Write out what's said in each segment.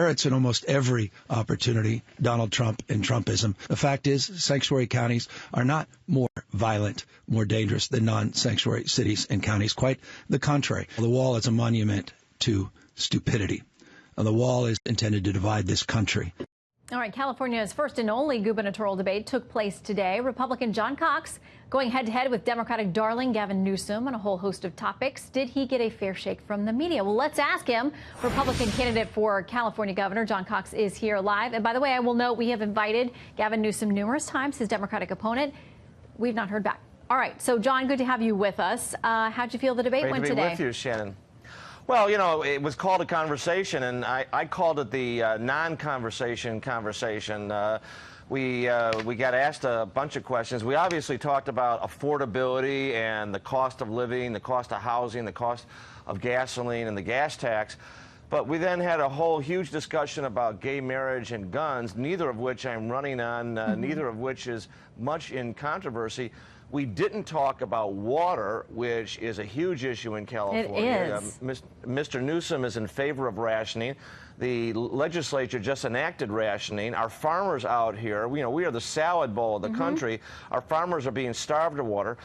parrots in almost every opportunity Donald Trump and Trumpism. The fact is, sanctuary counties are not more violent, more dangerous than non-sanctuary cities and counties. Quite the contrary. The wall is a monument to stupidity. The wall is intended to divide this country. All right, California's first and only gubernatorial debate took place today. Republican John Cox going head-to-head with Democratic darling Gavin Newsom on a whole host of topics. Did he get a fair shake from the media? Well, let's ask him. Republican candidate for California governor John Cox is here live. And by the way, I will note we have invited Gavin Newsom numerous times, his Democratic opponent. We've not heard back. All right, so John, good to have you with us. How'd you feel the debate went today? Great to be with you, Shannon. Well, you know, it was called a conversation, and I called it the non-conversation conversation. We got asked a bunch of questions. We obviously talked about affordability and the cost of living, the cost of housing, the cost of gasoline and the gas tax. But we then had a whole huge discussion about gay marriage and guns, neither of which I'm running on, neither of which is much in controversy. We didn't talk about water, which is a huge issue in California. It is. Mr. Newsom is in favor of rationing. The legislature just enacted rationing. Our farmers out here, you know, we are the salad bowl of the country. Our farmers are being starved of water.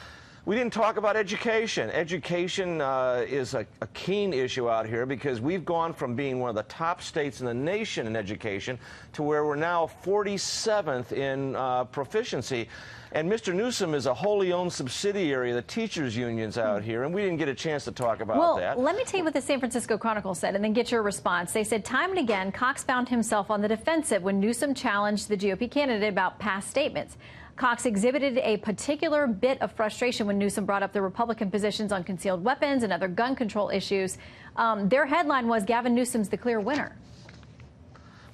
We didn't talk about education. Education is a keen issue out here because we've gone from being one of the top states in the nation in education to where we're now 47th in proficiency. And Mr. Newsom is a wholly owned subsidiary of the teachers' unions out here, and we didn't get a chance to talk about that. Well, let me tell you what the San Francisco Chronicle said and then get your response. They said time and again, Cox found himself on the defensive when Newsom challenged the GOP candidate about past statements. Cox exhibited a particular bit of frustration when Newsom brought up the Republican positions on concealed weapons and other gun control issues. Their headline was Gavin Newsom's the clear winner.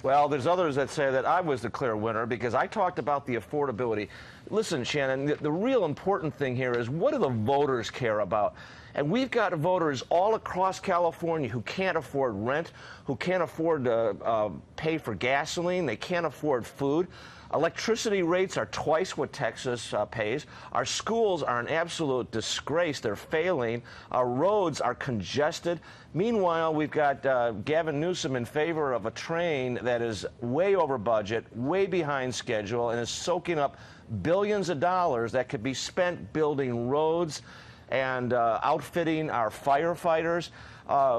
Well, there's others that say that I was the clear winner because I talked about the affordability. Listen, Shannon, the real important thing here is what do the voters care about? And we've got voters all across California who can't afford rent, who can't afford to pay for gasoline, they can't afford food. Electricity rates are twice what Texas pays. Our schools are an absolute disgrace. They're failing. Our roads are congested. Meanwhile, we've got Gavin Newsom in favor of a train that is way over budget, way behind schedule, and is soaking up billions of dollars that could be spent building roads and outfitting our firefighters.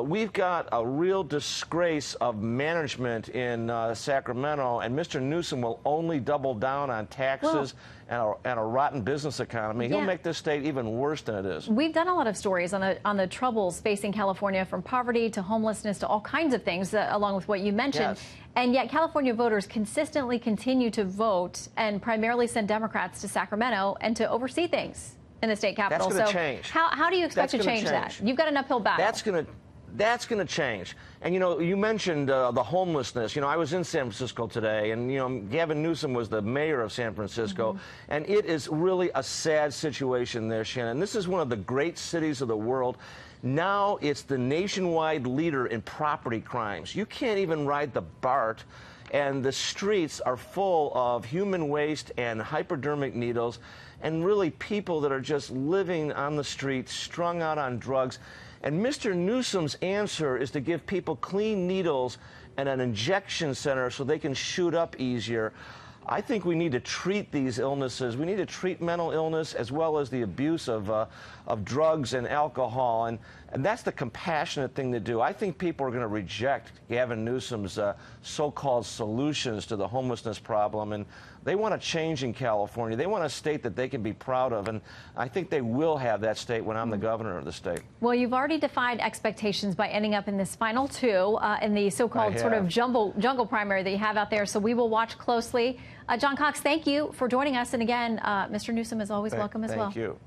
We've got a real disgrace of management in Sacramento, and Mr. Newsom will only double down on taxes and a rotten business economy. He'll make this state even worse than it is. We've done a lot of stories on the troubles facing California, from poverty to homelessness to all kinds of things, along with what you mentioned. Yes. And yet California voters consistently continue to vote and primarily send Democrats to Sacramento and to oversee things in the state capitol. That's going to change. How do you expect to change that? You've got an uphill battle. That's going to change. And, you know, you mentioned the homelessness. You know, I was in San Francisco today, and, you know, Gavin Newsom was the mayor of San Francisco, and it is really a sad situation there, Shannon. This is one of the great cities of the world. Now it's the nationwide leader in property crimes. You can't even ride the BART, and the streets are full of human waste and hypodermic needles, and really people that are just living on the street, strung out on drugs. And Mr. Newsom's answer is to give people clean needles and an injection center so they can shoot up easier. I think we need to treat these illnesses. We need to treat mental illness as well as the abuse of drugs and alcohol. And that's the compassionate thing to do. I think people are going to reject Gavin Newsom's so-called solutions to the homelessness problem. And they want a change in California. They want a state that they can be proud of. And I think they will have that state when I'm the governor of the state. Well, you've already defied expectations by ending up in this final two in the so-called sort of jungle primary that you have out there. So we will watch closely. John Cox, thank you for joining us. And again, Mr. Newsom is always welcome as well. Thank you.